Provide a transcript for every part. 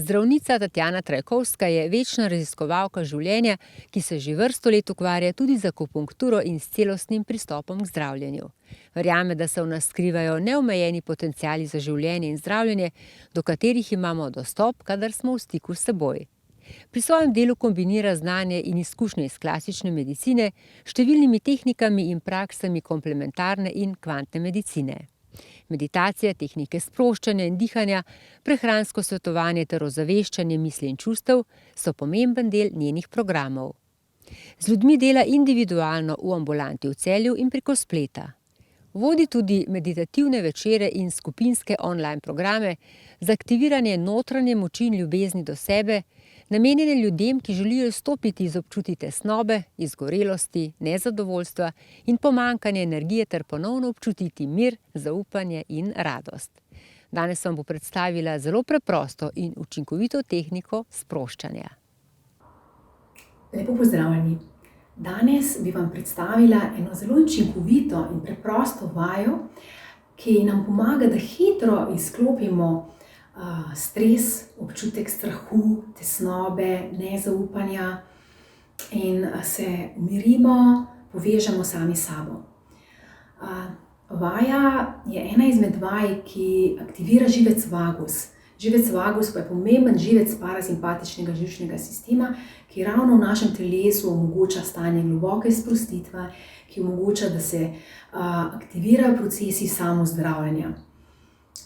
Zdravnica Tatjana Trajkovska je večna raziskovalka življenja, ki se že vrsto let ukvarja tudi z akupunkturo in s celostnim pristopom k zdravljenju. Verjame, da se v nas skrivajo neomejeni potenciali za življenje in zdravljenje, do katerih imamo dostop, kadar smo v stiku s seboj. Pri svojem delu kombinira znanje in izkušnje iz klasične medicine s številnimi tehnikami in praksami komplementarne in kvantne medicine. Meditacija, tehnike sproščanja in dihanja, prehransko svetovanje ter ozaveščanje misli in čustev so pomemben del njenih programov. Z ljudmi dela individualno v ambulanti v Celju in preko spleta. Vodi tudi meditativne večere in skupinske online programe za aktiviranje notranje moči in ljubezni do sebe, namenjene ljudem, ki želijo izstopiti iz občutij tesnobe, izgorelosti, nezadovoljstva in pomanjkanja energije ter ponovno občutiti mir, zaupanje in radost. Danes vam bo predstavila zelo preprosto in učinkovito tehniko sproščanja. Lepo pozdravljeni. Danes bi vam predstavila eno zelo učinkovito in preprosto vajo, ki nam pomaga, da hitro izklopimo stres, občutek strahu, tesnobe, nezaupanja in se umirimo, povežemo sami s sabo. Vaja je ena izmed vaj, ki aktivira živec vagus. Živec vagus pa je pomemben živec parasimpatičnega živčnega sistema, ki ravno v našem telesu omogoča stanje globoke sprostitve, ki omogoča, da se aktivirajo procesi samozdravljenja.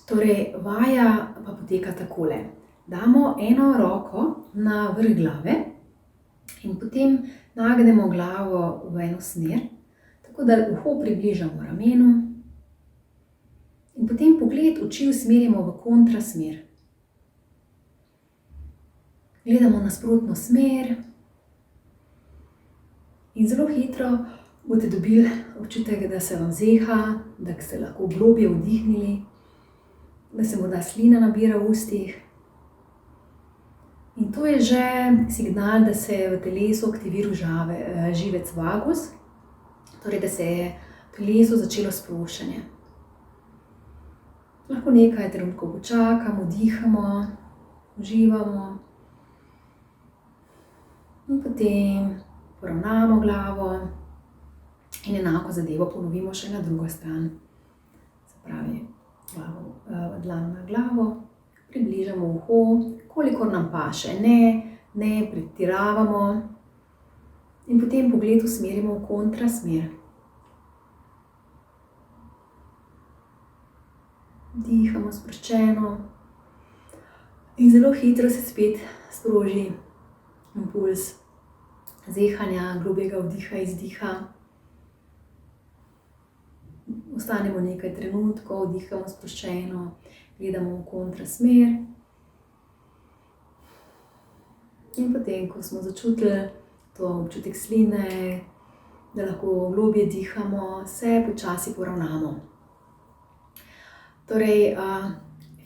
Torej, vaja pa poteka takole. Damo eno roko na vrh glave in potem nagnemo glavo v eno smer, tako da uho približamo ramenu in potem pogled oči usmerimo v kontrasmer. Gledamo nasprotno smer in zelo hitro boste dobili občutek, da se vam zeha, da ste lahko globje vdihnili, da se morda slina nabira v ustih. In to je že signal, da se je v telesu aktiviral živec vagus, torej da se je v telesu začelo sproščanje. Lahko nekaj trenutkov počakamo, dihamo, uživamo in potem poravnamo glavo in enako zadevo ponovimo še na drugo stran. Se pravi, dlan na glavo, približamo uho, kolikor nam paše, ne pretiravamo in potem pogled usmerimo v kontrasmer. Dihamo sproščeno in zelo hitro se spet sproži impuls zehanja, globjega vdiha, izdiha. Ostanemo nekaj trenutkov, dihamo sproščeno, gledamo v kontrasmer. In potem, ko smo začutili to občutek sline, da lahko globje dihamo, se počasi poravnamo. Torej,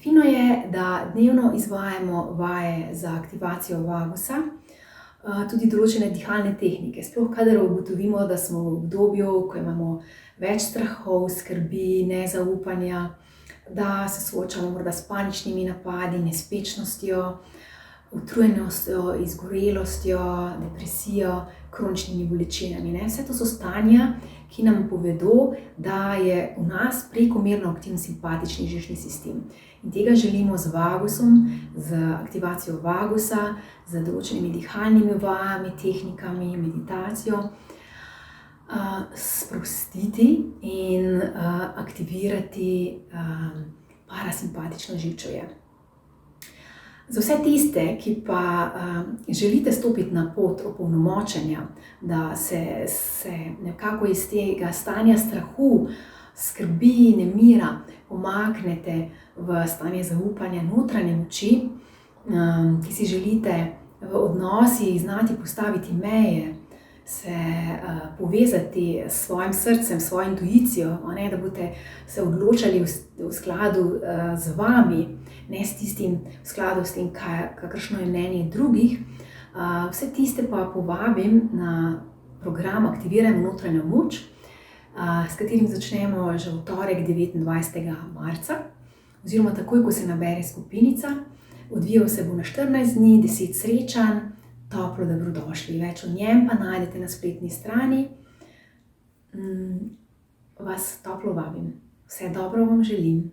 fino je, da dnevno izvajamo vaje za aktivacijo vagusa, tudi določene dihalne tehnike. Sploh kadar ugotovimo, da smo v obdobju, ko imamo več strahov, skrbi, nezaupanja, da se soočamo morda s paničnimi napadi, nespečnostjo, utrujenostjo, izgorelostjo, depresijo, kroničnimi bolečinami. Vse to so stanja, ki nam povedo, da je v nas prekomerno aktiven simpatični živčni sistem. In tega želimo z vagusom, z aktivacijo vagusa, z določenimi dihalnimi vajami, tehnikami, meditacijo, sprostiti in aktivirati parasimpatično živčevje. Za vse tiste, ki pa želite stopiti na pot opolnomočenja, da se nekako iz tega stanja strahu, skrbi, nemira pomaknete v stanje zaupanja, notranje moči, ki si želite v odnosih znati postaviti meje, se povezati s svojim srcem, s svojo intuicijo, da boste se odločali v skladu z vami, ne s tistim v skladu s tem, kakršno je mnenje drugih. Vse tiste pa povabim na program Aktivirajmo notranjo moč, s katerim začnemo že v torek 29. marca, oziroma takoj, ko se nabere skupinica. Odvijal se bo na 14 dni, 10 srečanj, toplo dobrodošli. Več o njem pa najdete na spletni strani. Vas toplo vabim. Vse dobro vam želim.